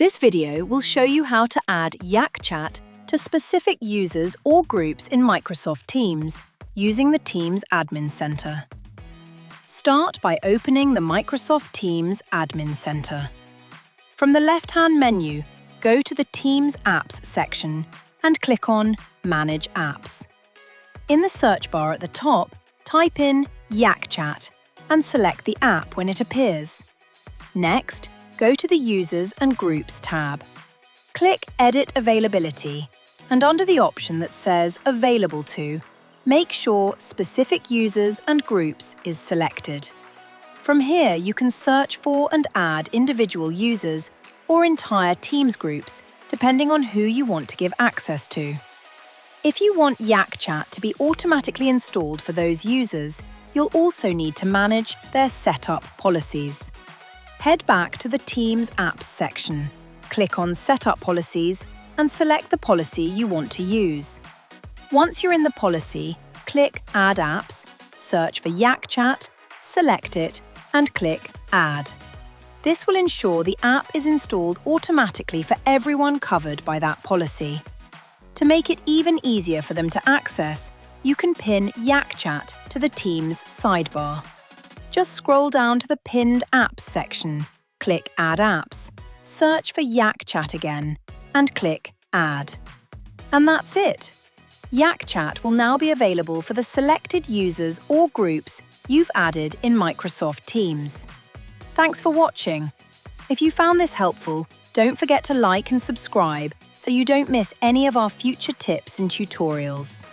This video will show you how to add YakChat to specific users or groups in Microsoft Teams using the Teams Admin Center. Start by opening the Microsoft Teams Admin Center. From the left-hand menu, go to the Teams Apps section and click on Manage Apps. In the search bar at the top, type in YakChat and select the app when it appears. Next, go to the Users and Groups tab. Click Edit Availability, and under the option that says Available to, make sure Specific Users and Groups is selected. From here, you can search for and add individual users or entire Teams groups, depending on who you want to give access to. If you want YakChat to be automatically installed for those users, you'll also need to manage their setup policies. Head back to the Teams Apps section, click on Setup Policies and select the policy you want to use. Once you're in the policy, click Add Apps, search for YakChat, select it and click Add. This will ensure the app is installed automatically for everyone covered by that policy. To make it even easier for them to access, you can pin YakChat to the Teams sidebar. Just scroll down to the Pinned Apps section, click Add Apps, search for YakChat again, and click Add. And that's it! YakChat will now be available for the selected users or groups you've added in Microsoft Teams. Thanks for watching. If you found this helpful, don't forget to like and subscribe so you don't miss any of our future tips and tutorials.